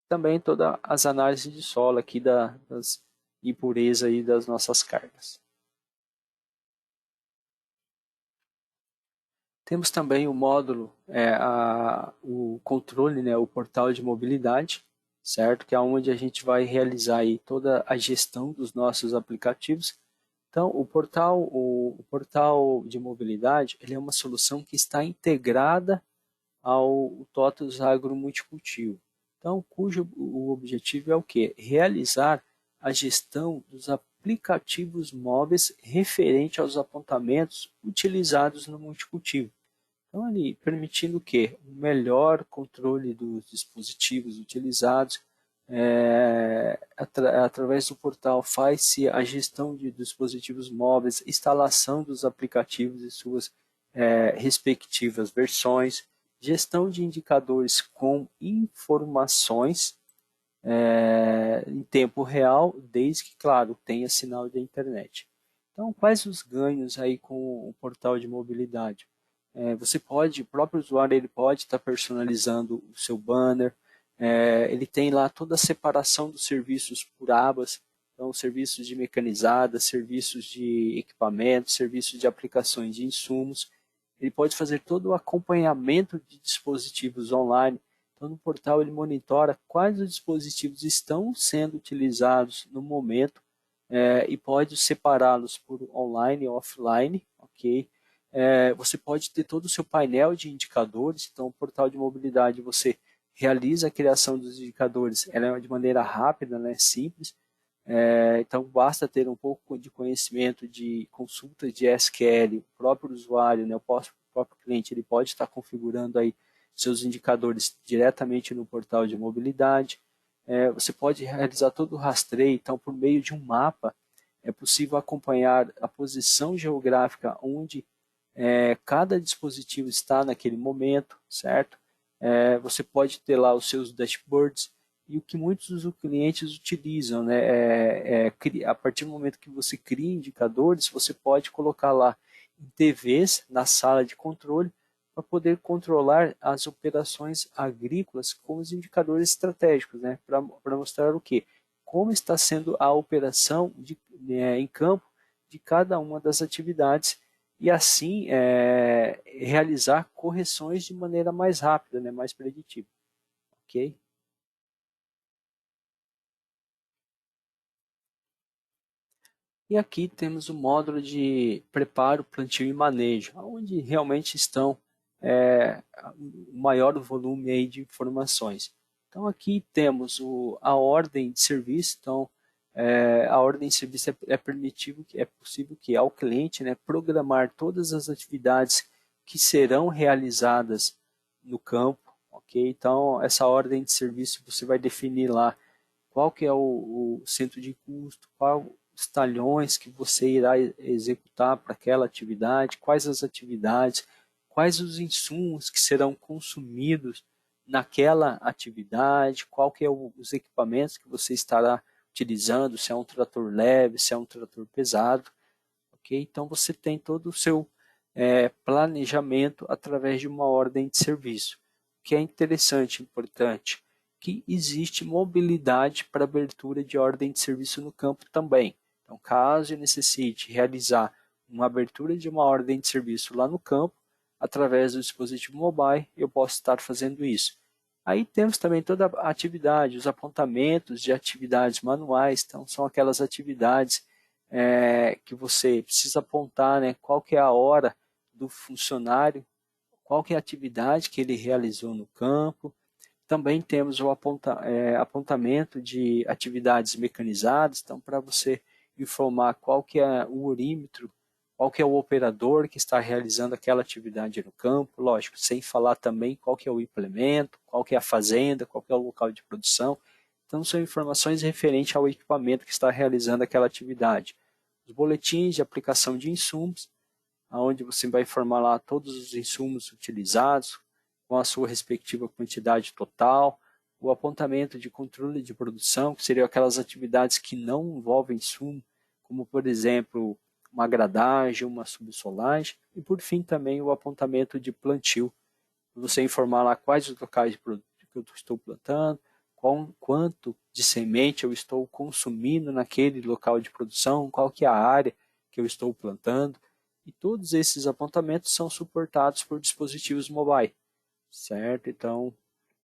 [SPEAKER 2] Também todas as análises de solo aqui das impurezas aí das nossas cargas. Temos também o módulo, o controle, né, o portal de mobilidade, certo? Que é onde a gente vai realizar aí toda a gestão dos nossos aplicativos. Então, o portal de mobilidade ele é uma solução que está integrada ao TOTVS Agro Multicultivo. Então, cujo o objetivo é o quê? Realizar a gestão dos aplicativos móveis referente aos apontamentos utilizados no multicultivo. Então, ali, permitindo o quê? Um melhor controle dos dispositivos utilizados. Através do portal faz-se a gestão de dispositivos móveis, instalação dos aplicativos e suas respectivas versões, gestão de indicadores com informações em tempo real, desde que, claro, tenha sinal de internet. Então, quais os ganhos aí com o portal de mobilidade? O próprio usuário ele pode estar personalizando o seu banner, ele tem lá toda a separação dos serviços por abas, então serviços de mecanizada, serviços de equipamento, serviços de aplicações de insumos. Ele pode fazer todo o acompanhamento de dispositivos online. Então, no portal ele monitora quais os dispositivos estão sendo utilizados no momento e pode separá-los por online e offline, ok? Você pode ter todo o seu painel de indicadores, então o portal de mobilidade você realiza a criação dos indicadores, ela é de maneira rápida, né, simples, então basta ter um pouco de conhecimento de consulta de SQL, o próprio usuário, né, o próprio cliente, ele pode estar configurando aí seus indicadores diretamente no portal de mobilidade. Você pode realizar todo o rastreio, então por meio de um mapa é possível acompanhar a posição geográfica onde cada dispositivo está naquele momento, certo? Você pode ter lá os seus dashboards e o que muitos dos clientes utilizam, né? A partir do momento que você cria indicadores, você pode colocar lá em TVs na sala de controle para poder controlar as operações agrícolas com os indicadores estratégicos, né? Para mostrar o quê? Como está sendo a operação em campo de cada uma das atividades e assim realizar correções de maneira mais rápida, né? Mais preditiva. Ok? E aqui temos o módulo de preparo, plantio e manejo, onde realmente estão o maior volume aí de informações. Então aqui temos a ordem de serviço, então a ordem de serviço é possível que ao cliente, né, programar todas as atividades que serão realizadas no campo, ok? Então essa ordem de serviço você vai definir lá qual que é o centro de custo, qual os talhões que você irá executar para aquela atividade, quais as atividades, quais os insumos que serão consumidos naquela atividade, qual que é os equipamentos que você estará utilizando, se é um trator leve, se é um trator pesado. Okay? Então você tem todo o seu planejamento através de uma ordem de serviço. O que é interessante, importante, que existe mobilidade para abertura de ordem de serviço no campo também. Então, caso eu necessite realizar uma abertura de uma ordem de serviço lá no campo, através do dispositivo mobile, eu posso estar fazendo isso. Aí temos também toda a atividade, os apontamentos de atividades manuais, então são aquelas atividades que você precisa apontar, né, qual que é a hora do funcionário, qual que é a atividade que ele realizou no campo. Também temos o apontamento de atividades mecanizadas, então para você informar qual que é o orímetro, qual que é o operador que está realizando aquela atividade no campo, lógico, sem falar também qual que é o implemento, qual que é a fazenda, qual que é o local de produção. Então são informações referentes ao equipamento que está realizando aquela atividade. Os boletins de aplicação de insumos, onde você vai informar lá todos os insumos utilizados, com a sua respectiva quantidade total, o apontamento de controle de produção, que seriam aquelas atividades que não envolvem insumo, como por exemplo, uma gradagem, uma subsolagem, e por fim também o apontamento de plantio, você informar lá quais os locais de produto que eu estou plantando, quanto de semente eu estou consumindo naquele local de produção, qual que é a área que eu estou plantando, e todos esses apontamentos são suportados por dispositivos mobile, certo? Então,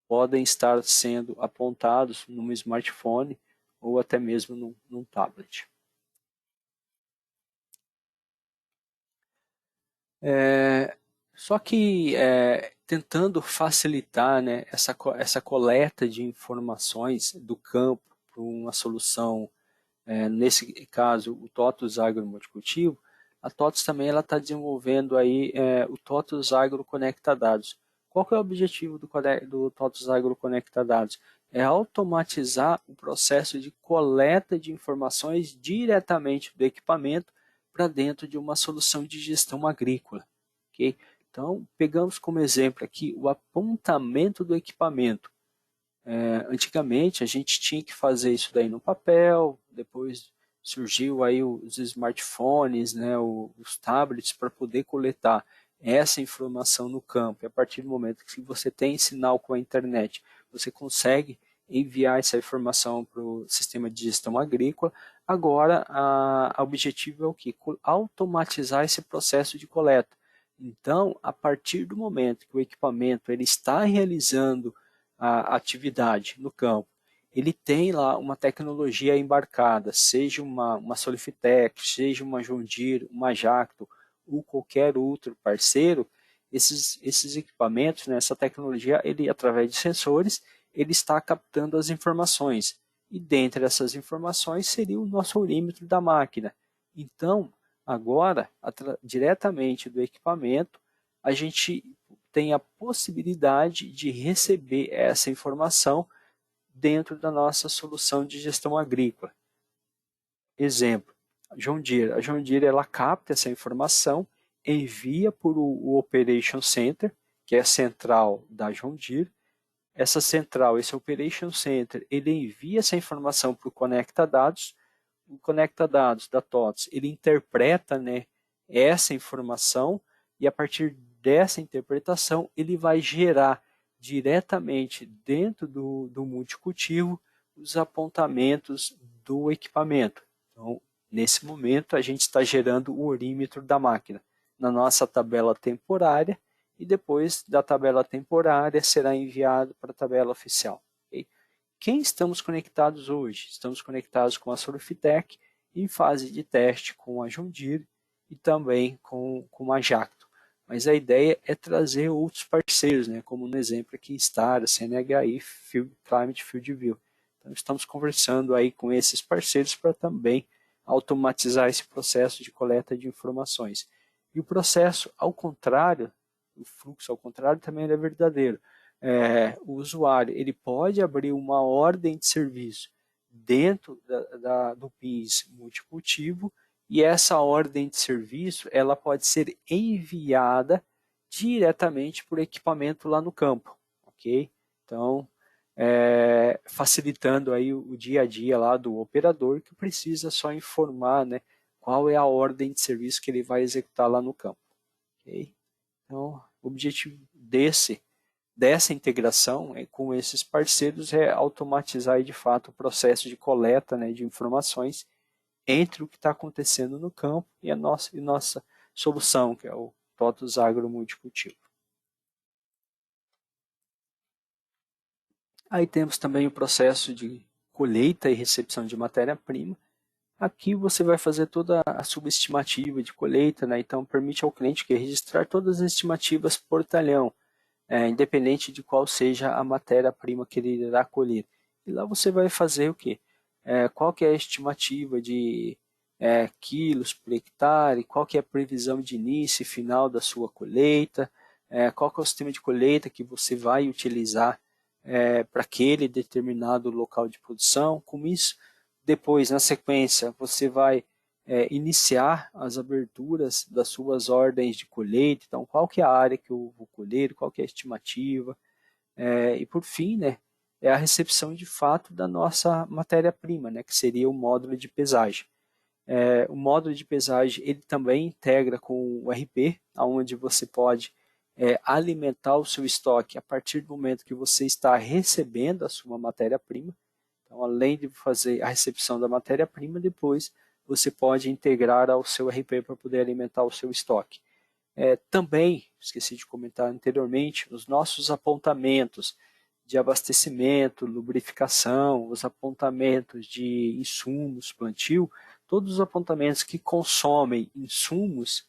[SPEAKER 2] podem estar sendo apontados num smartphone ou até mesmo num tablet. Só que tentando facilitar, né, essa coleta de informações do campo para uma solução, nesse caso o TOTUS Agro Multicultivo, a TOTUS também está desenvolvendo aí, o TOTUS Agro Conecta Dados. Qual que é o objetivo do TOTUS Agro Conecta Dados? É automatizar o processo de coleta de informações diretamente do equipamento para dentro de uma solução de gestão agrícola. Okay? Então, pegamos como exemplo aqui o apontamento do equipamento. Antigamente, a gente tinha que fazer isso daí no papel, depois surgiu aí os smartphones, né, os tablets para poder coletar essa informação no campo. E a partir do momento que você tem sinal com a internet, você consegue enviar essa informação para o sistema de gestão agrícola. Agora, o objetivo é o quê? Automatizar esse processo de coleta. Então, a partir do momento que o equipamento ele está realizando a atividade no campo, ele tem lá uma tecnologia embarcada, seja uma Solifitec, seja uma John Deere, uma Jacto ou qualquer outro parceiro, esses equipamentos, né, essa tecnologia, ele através de sensores, ele está captando as informações. E dentre essas informações seria o nosso orímetro da máquina. Então, agora, diretamente do equipamento, a gente tem a possibilidade de receber essa informação dentro da nossa solução de gestão agrícola. Exemplo, a John Deere. A John Deere ela capta essa informação, envia para o Operation Center, que é a central da John Deere. Essa central, esse Operation Center, ele envia essa informação para o Conecta Dados. O Conecta Dados da TOTS, ele interpreta, né, essa informação e a partir dessa interpretação ele vai gerar diretamente dentro do multicultivo os apontamentos do equipamento. Então, nesse momento, a gente está gerando o orímetro da máquina na nossa tabela temporária e depois da tabela temporária será enviado para a tabela oficial. Okay? Quem estamos conectados hoje? Estamos conectados com a Solifitec em fase de teste com a John Deere e também com a Jacto. Mas a ideia é trazer outros parceiros, né? Como no exemplo aqui, Star, CNHI, Climate Field View. Então estamos conversando aí com esses parceiros para também automatizar esse processo de coleta de informações. E o processo, ao contrário, o fluxo ao contrário também é verdadeiro. O usuário ele pode abrir uma ordem de serviço dentro do PIS multicultivo e essa ordem de serviço ela pode ser enviada diretamente por equipamento lá no campo, ok? Então, facilitando aí o dia a dia lá do operador, que precisa só informar, né, qual é a ordem de serviço que ele vai executar lá no campo. Okay? Então, o objetivo dessa integração com esses parceiros é automatizar de fato o processo de coleta, né, de informações entre o que está acontecendo no campo e a nossa solução, que é o TOTVS Agro Multicultivo. Aí temos também o processo de colheita e recepção de matéria-prima. Aqui você vai fazer toda a subestimativa de colheita, né? Então permite ao cliente registrar todas as estimativas por talhão, independente de qual seja a matéria-prima que ele irá colher. E lá você vai fazer o quê? Qual que é a estimativa de quilos por hectare, qual que é a previsão de início e final da sua colheita, qual que é o sistema de colheita que você vai utilizar para aquele determinado local de produção. Com isso, depois, na sequência, você vai iniciar as aberturas das suas ordens de colheita. Então, qual que é a área que eu vou colher, qual que é a estimativa. E, por fim, né, é a recepção de fato da nossa matéria-prima, né, que seria o módulo de pesagem. O módulo de pesagem ele também integra com o RP, onde você pode alimentar o seu estoque a partir do momento que você está recebendo a sua matéria-prima. Então, além de fazer a recepção da matéria-prima, depois você pode integrar ao seu RP para poder alimentar o seu estoque. Também, esqueci de comentar anteriormente, os nossos apontamentos de abastecimento, lubrificação, os apontamentos de insumos, plantio, todos os apontamentos que consomem insumos,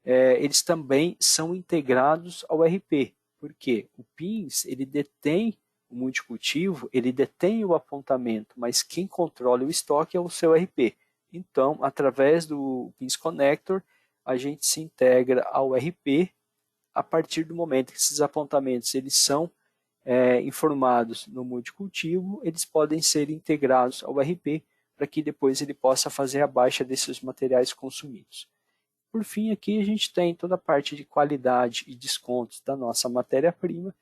[SPEAKER 2] eles também são integrados ao RP. Porque o PINS, ele detém o multicultivo, ele detém o apontamento, mas quem controla o estoque é o seu RP. Então, através do PINS Connector, a gente se integra ao RP a partir do momento que esses apontamentos eles são informados no multicultivo, eles podem ser integrados ao RP para que depois ele possa fazer a baixa desses materiais consumidos. Por fim, aqui a gente tem toda a parte de qualidade e descontos da nossa matéria-prima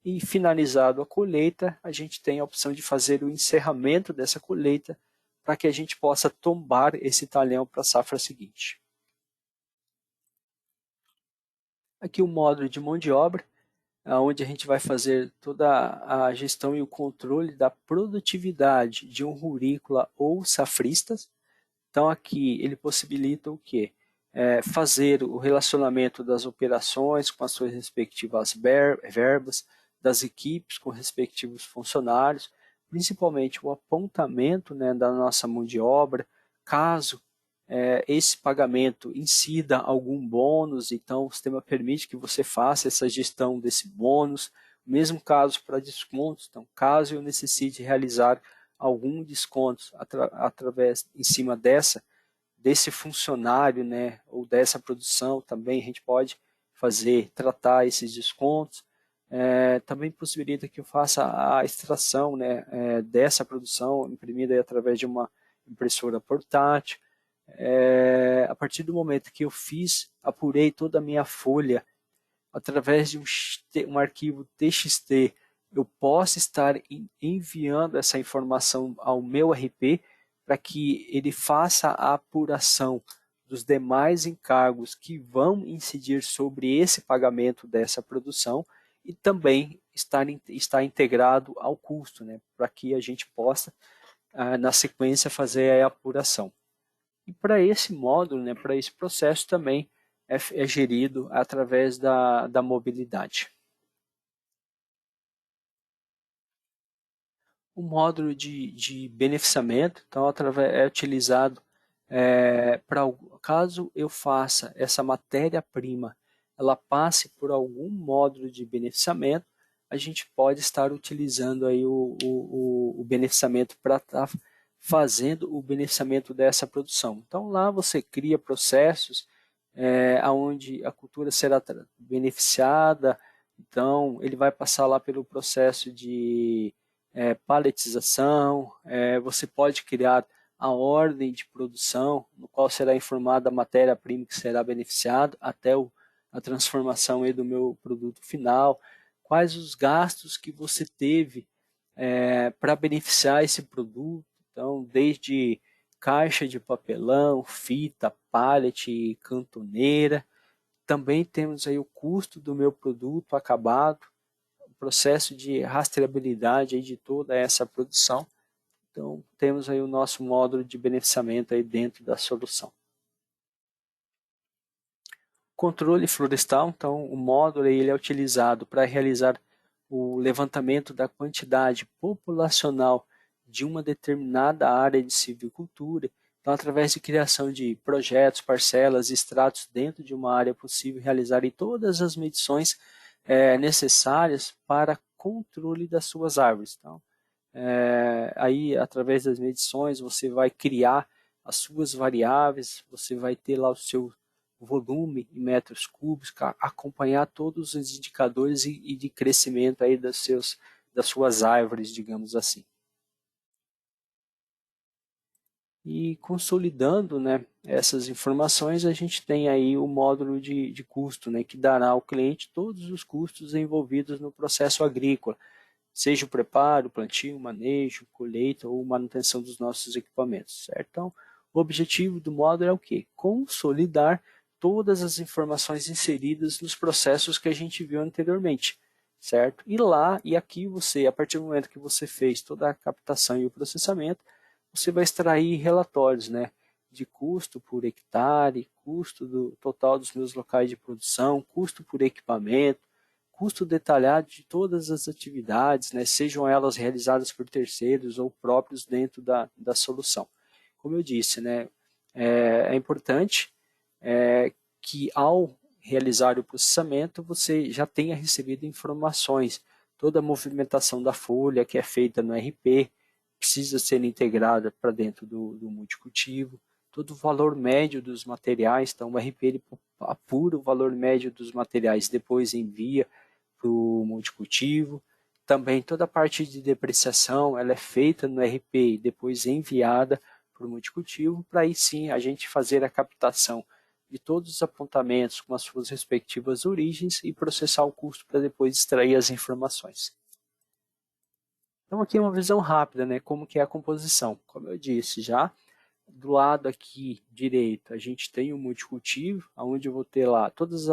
[SPEAKER 2] e finalizado a colheita, a gente tem a opção de fazer o encerramento dessa colheita para que a gente possa tombar esse talhão para a safra seguinte. Aqui o módulo de mão de obra, onde a gente vai fazer toda a gestão e o controle da produtividade de um rurícola ou safristas. Então aqui ele possibilita o quê? Fazer o relacionamento das operações com as suas respectivas verbas, das equipes com respectivos funcionários, principalmente o apontamento, né, da nossa mão de obra, caso esse pagamento incida algum bônus, então o sistema permite que você faça essa gestão desse bônus. O mesmo caso para descontos, então caso eu necessite realizar algum desconto através em cima desse funcionário, né, ou dessa produção, também a gente pode tratar esses descontos. Também possibilita que eu faça a extração, né, dessa produção imprimida através de uma impressora portátil. A partir do momento que eu apurei toda a minha folha através de um arquivo TXT, eu posso estar enviando essa informação ao meu RP para que ele faça a apuração dos demais encargos que vão incidir sobre esse pagamento dessa produção e também estar integrado ao custo, né, para que a gente possa, na sequência, fazer a apuração. E para esse módulo, né, para esse processo também é gerido através da mobilidade. O módulo de beneficiamento, então, é utilizado caso eu faça essa matéria-prima, ela passe por algum módulo de beneficiamento, a gente pode estar utilizando aí o beneficiamento para estar fazendo o beneficiamento dessa produção. Então lá você cria processos onde a cultura será beneficiada, então ele vai passar lá pelo processo de paletização, você pode criar a ordem de produção, no qual será informada a matéria-prima que será beneficiada até a transformação aí do meu produto final, quais os gastos que você teve para beneficiar esse produto. Então, desde caixa de papelão, fita, pallet, cantoneira. Também temos aí o custo do meu produto acabado, o processo de rastreabilidade aí de toda essa produção. Então, temos aí o nosso módulo de beneficiamento aí dentro da solução. Controle florestal, então o módulo aí, ele é utilizado para realizar o levantamento da quantidade populacional de uma determinada área de silvicultura. Então, através de criação de projetos, parcelas, extratos dentro de uma área, é possível realizar todas as medições necessárias para controle das suas árvores. Então, aí, através das medições, você vai criar as suas variáveis, você vai ter lá o seu volume em metros cúbicos, acompanhar todos os indicadores e de crescimento aí das suas árvores, digamos assim. E consolidando, né, essas informações, a gente tem aí o módulo de custo, né, que dará ao cliente todos os custos envolvidos no processo agrícola, seja o preparo, plantio, manejo, colheita ou manutenção dos nossos equipamentos, certo? Então, o objetivo do módulo é o quê? Consolidar todas as informações inseridas nos processos que a gente viu anteriormente, certo? E lá e aqui você, a partir do momento que você fez toda a captação e o processamento, você vai extrair relatórios, né? De custo por hectare, custo do total dos meus locais de produção, custo por equipamento, custo detalhado de todas as atividades, né, sejam elas realizadas por terceiros ou próprios dentro da solução. Como eu disse, né, é importante que ao realizar o processamento você já tenha recebido informações. Toda a movimentação da folha que é feita no RP precisa ser integrada para dentro do multicultivo. Todo o valor médio dos materiais, então o RP ele apura o valor médio dos materiais, depois envia para o multicultivo. Também toda a parte de depreciação ela é feita no RP e depois enviada para o multicultivo, para aí sim a gente fazer a captação de todos os apontamentos com as suas respectivas origens e processar o custo para depois extrair as informações. Então aqui é uma visão rápida, né, como que é a composição. Como eu disse já, do lado aqui direito a gente tem o multicultivo, onde eu vou ter lá todos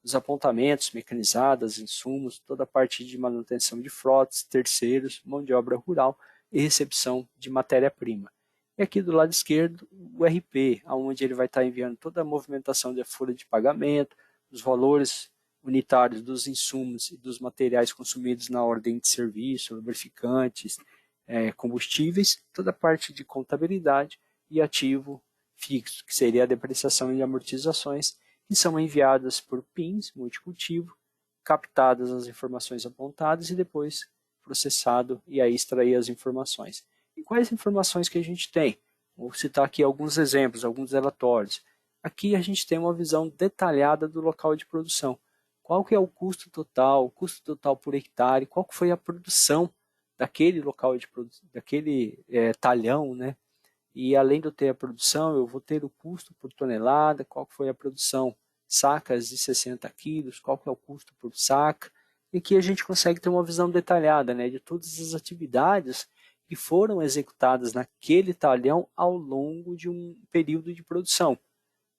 [SPEAKER 2] os apontamentos mecanizados, insumos, toda a parte de manutenção de frotas, terceiros, mão de obra rural e recepção de matéria-prima. E aqui do lado esquerdo, o RP, onde ele vai estar enviando toda a movimentação da folha de pagamento, os valores unitários dos insumos e dos materiais consumidos na ordem de serviço, lubrificantes, combustíveis, toda a parte de contabilidade e ativo fixo, que seria a depreciação e amortizações, que são enviadas por PINs, multicultivo, captadas as informações apontadas e depois processado e aí extrair as informações. E quais informações que a gente tem? Vou citar aqui alguns exemplos, alguns relatórios. Aqui a gente tem uma visão detalhada do local de produção. Qual que é o custo total por hectare, qual que foi a produção daquele local de produção, daquele talhão, né? E além de eu ter a produção, eu vou ter o custo por tonelada, qual foi a produção, sacas de 60 quilos, qual que é o custo por saca. E aqui a gente consegue ter uma visão detalhada, né, de todas as atividades que foram executadas naquele talhão ao longo de um período de produção.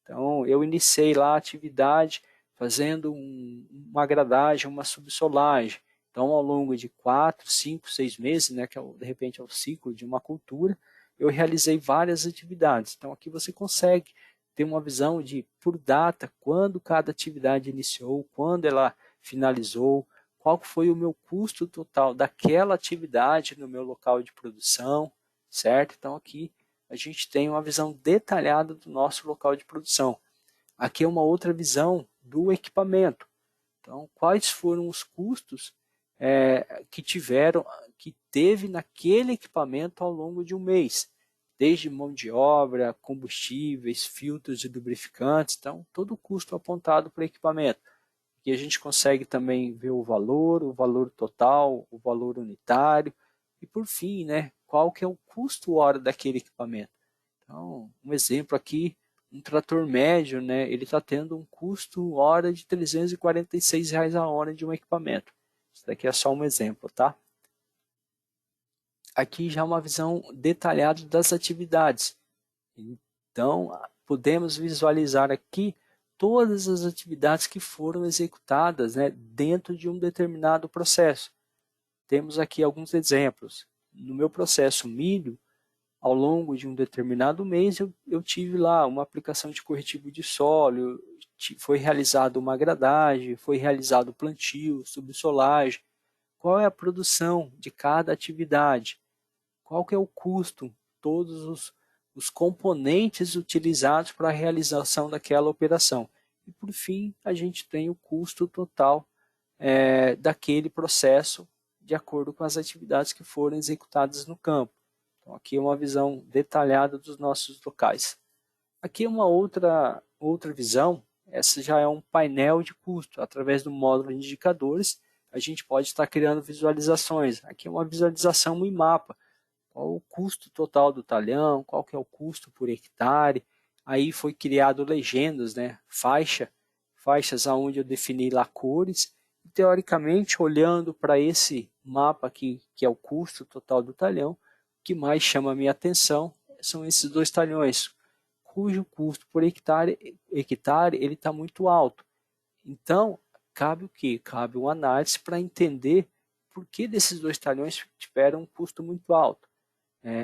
[SPEAKER 2] Então, eu iniciei lá a atividade fazendo uma gradagem, uma subsolagem. Então, ao longo de 4, 5, 6 meses, né, que de repente é o ciclo de uma cultura, eu realizei várias atividades. Então, aqui você consegue ter uma visão de, por data, quando cada atividade iniciou, quando ela finalizou, qual foi o meu custo total daquela atividade no meu local de produção, certo? Então, aqui a gente tem uma visão detalhada do nosso local de produção. Aqui é uma outra visão do equipamento. Então, quais foram os custos que teve naquele equipamento ao longo de um mês? Desde mão de obra, combustíveis, filtros e lubrificantes, então todo o custo apontado para o equipamento. Aqui a gente consegue também ver o valor total, o valor unitário e por fim, né, qual que é o custo hora daquele equipamento. Então, um exemplo aqui, um trator médio, né, ele está tendo um custo hora de R$ 346 a hora de um equipamento. Isso daqui é só um exemplo, tá? aqui já é uma visão detalhada das atividades. Então, podemos visualizar aqui todas as atividades que foram executadas, né, dentro de um determinado processo. Temos aqui alguns exemplos. No meu processo milho, ao longo de um determinado mês, eu tive lá uma aplicação de corretivo de solo, foi realizada uma gradagem, foi realizado plantio, subsolagem. Qual é a produção de cada atividade? Qual que é o custo? Todos os componentes utilizados para a realização daquela operação. E, por fim, a gente tem o custo total daquele processo de acordo com as atividades que foram executadas no campo. Então, aqui é uma visão detalhada dos nossos locais. Aqui é uma outra visão, essa já é um painel de custo. Através do módulo de indicadores, a gente pode estar criando visualizações. Aqui é uma visualização em mapa. Qual o custo total do talhão, qual que é o custo por hectare. Aí foi criado legendas, né? Faixas onde eu defini lá cores. E, teoricamente, olhando para esse mapa aqui, que é o custo total do talhão, o que mais chama a minha atenção são esses dois talhões, cujo custo por hectare ele está muito alto. Então, cabe o quê? Cabe uma análise para entender por que desses dois talhões tiveram um custo muito alto.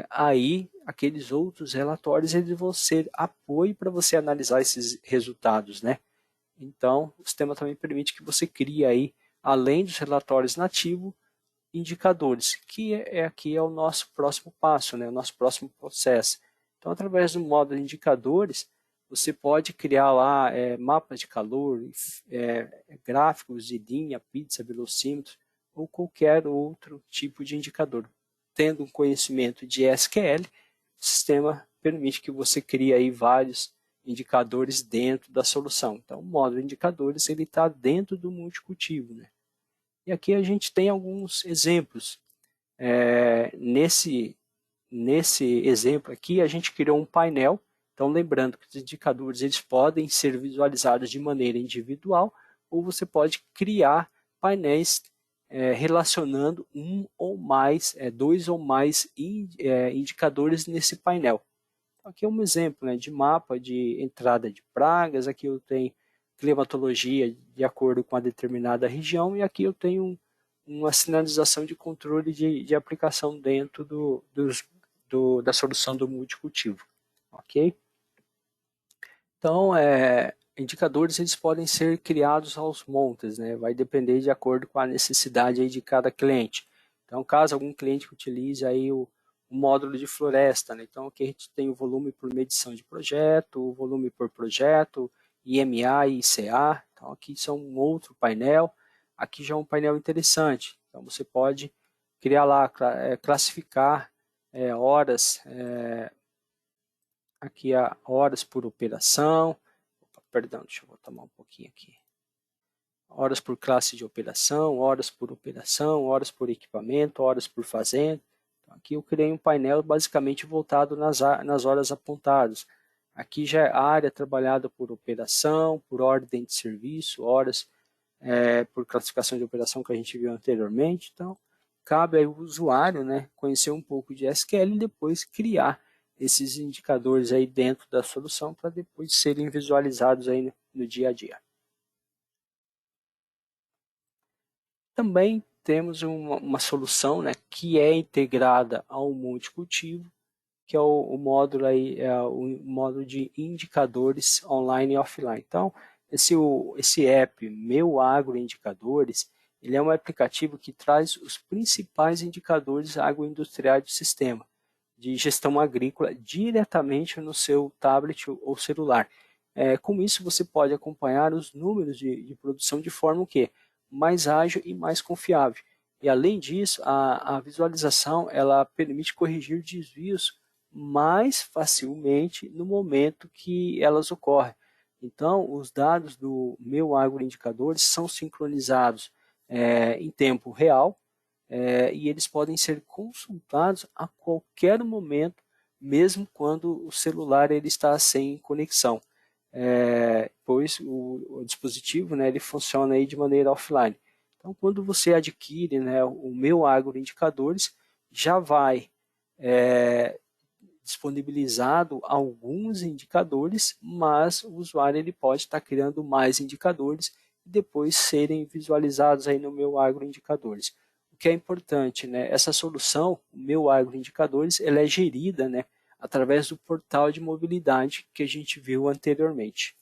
[SPEAKER 2] Aí, aqueles outros relatórios eles vão ser apoio para você analisar esses resultados, né? Então, o sistema também permite que você crie aí, além dos relatórios nativos, indicadores, que aqui é o nosso próximo passo, né? O nosso próximo processo. Então, através do módulo de indicadores, você pode criar lá mapas de calor, gráficos de linha, pizza, velocímetro, ou qualquer outro tipo de indicador. Tendo um conhecimento de SQL, o sistema permite que você crie aí vários indicadores dentro da solução. Então, o módulo de indicadores está dentro do multicultivo, né? E aqui a gente tem alguns exemplos. Nesse exemplo aqui, a gente criou um painel. Então, lembrando que os indicadores eles podem ser visualizados de maneira individual, ou você pode criar painéis relacionando dois ou mais indicadores nesse painel. Aqui é um exemplo, né, de mapa de entrada de pragas. Aqui eu tenho climatologia de acordo com a determinada região, e aqui eu tenho uma sinalização de controle de aplicação dentro da solução do multicultivo. Ok? Então, indicadores eles podem ser criados aos montes, né? Vai depender de acordo com a necessidade aí de cada cliente. Então, caso algum cliente utilize aí o módulo de floresta, né? Então, aqui a gente tem o volume por medição de projeto, o volume por projeto, IMA e ICA. Então, aqui são um outro painel. Aqui já é um painel interessante. Então, você pode criar lá, classificar horas, aqui a horas por operação. Perdão, deixa eu tomar um pouquinho aqui. Horas por classe de operação, horas por equipamento, horas por fazenda. Então, aqui eu criei um painel basicamente voltado nas horas apontadas. Aqui já é a área trabalhada por operação, por ordem de serviço, horas por classificação de operação que a gente viu anteriormente. Então, cabe ao usuário, né, conhecer um pouco de SQL e depois criar esses indicadores aí dentro da solução para depois serem visualizados aí no dia a dia. Também temos uma solução, né, que é integrada ao multicultivo, que é o módulo aí, o módulo de indicadores online e offline. Então, esse app Meu Agro Indicadores, ele é um aplicativo que traz os principais indicadores agroindustriais do sistema de gestão agrícola diretamente no seu tablet ou celular. Com isso, você pode acompanhar os números de produção de forma mais ágil e mais confiável. E, além disso, a visualização ela permite corrigir desvios mais facilmente no momento que elas ocorrem. Então, os dados do Meu Agro Indicadores são sincronizados em tempo real, e eles podem ser consultados a qualquer momento, mesmo quando o celular ele está sem conexão, pois o dispositivo, né, ele funciona aí de maneira offline. Então, quando você adquire, né, o Meu Agro Indicadores, já vai disponibilizado alguns indicadores, mas o usuário ele pode estar criando mais indicadores e depois serem visualizados aí no Meu Agro Indicadores. O que é importante, né? Essa solução, o Meu Agro Indicadores, ela é gerida, né, através do portal de mobilidade que a gente viu anteriormente.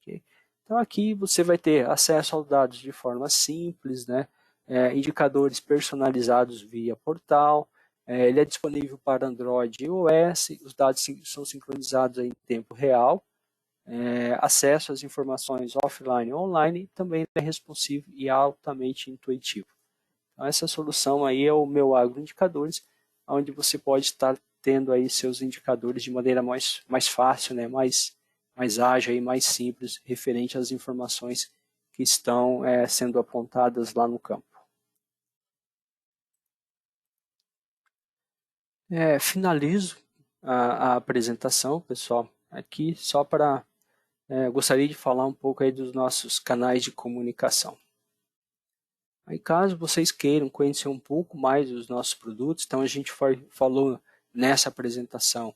[SPEAKER 2] Okay? Então aqui você vai ter acesso aos dados de forma simples, né? Indicadores personalizados via portal, ele é disponível para Android e iOS, os dados são sincronizados em tempo real, acesso às informações offline e online, também é responsivo e altamente intuitivo. Então, essa solução aí é o Meu Agro Indicadores, onde você pode estar tendo aí seus indicadores de maneira mais fácil, né? mais ágil e mais simples, referente às informações que estão sendo apontadas lá no campo. Finalizo a apresentação, pessoal, aqui só para gostaria de falar um pouco aí dos nossos canais de comunicação. Aí, caso vocês queiram conhecer um pouco mais dos nossos produtos, então a gente falou nessa apresentação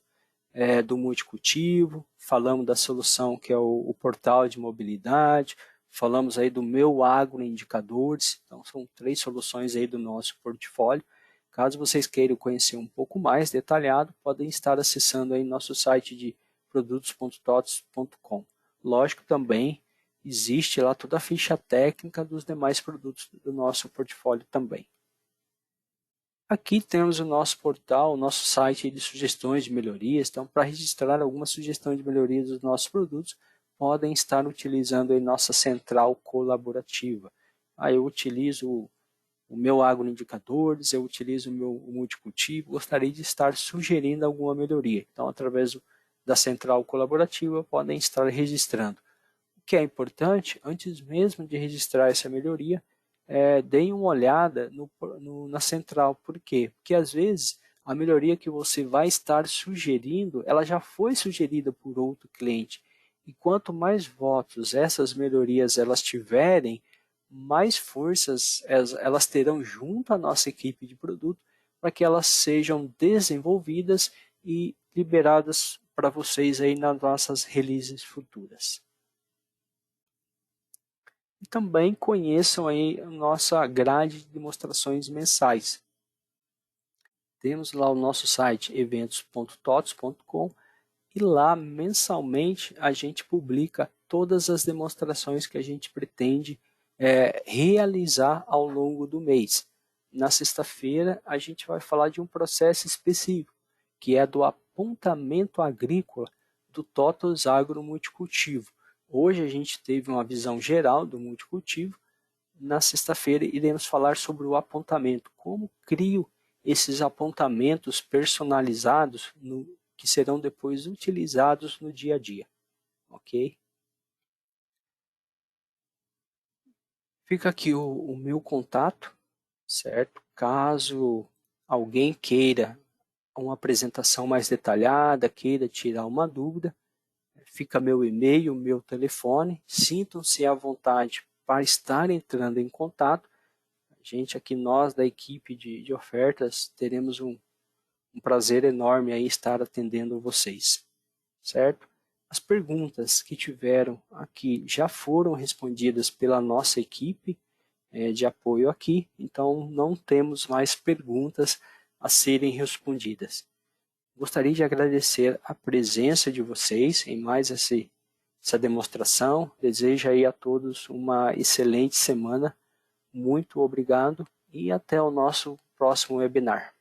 [SPEAKER 2] do multicultivo, falamos da solução que é o portal de mobilidade, falamos aí do Meu Agro Indicadores, então são 3 soluções aí do nosso portfólio. Caso vocês queiram conhecer um pouco mais detalhado, podem estar acessando aí nosso site de produtos.tots.com. Lógico, também existe lá toda a ficha técnica dos demais produtos do nosso portfólio também. Aqui temos o nosso portal, o nosso site de sugestões de melhorias. Então, para registrar alguma sugestão de melhoria dos nossos produtos, podem estar utilizando a nossa central colaborativa. Eu utilizo o Meu Agro Indicadores, eu utilizo o meu multicultivo, gostaria de estar sugerindo alguma melhoria. Então, através da central colaborativa, podem estar registrando. O que é importante, antes mesmo de registrar essa melhoria, deem uma olhada na central. Por quê? Porque às vezes a melhoria que você vai estar sugerindo, ela já foi sugerida por outro cliente. E quanto mais votos essas melhorias elas tiverem, mais forças elas terão junto à nossa equipe de produto para que elas sejam desenvolvidas e liberadas para vocês aí nas nossas releases futuras. E também conheçam aí a nossa grade de demonstrações mensais. Temos lá o nosso site eventos.tots.com e lá mensalmente a gente publica todas as demonstrações que a gente pretende realizar ao longo do mês. Na sexta-feira a gente vai falar de um processo específico, que é do apontamento agrícola do TOTOS Agro Multicultivo. Hoje a gente teve uma visão geral do multicultivo. Na sexta-feira iremos falar sobre o apontamento, como crio esses apontamentos personalizados que serão depois utilizados no dia a dia. Ok? Fica aqui o meu contato, certo? Caso alguém queira uma apresentação mais detalhada, queira tirar uma dúvida, fica meu e-mail, meu telefone. Sintam-se à vontade para estar entrando em contato. A gente aqui, nós da equipe de ofertas, teremos um prazer enorme aí estar atendendo vocês, certo? As perguntas que tiveram aqui já foram respondidas pela nossa equipe de apoio aqui, então não temos mais perguntas a serem respondidas. Gostaria de agradecer a presença de vocês em mais essa demonstração. Desejo aí a todos uma excelente semana. Muito obrigado e até o nosso próximo webinar.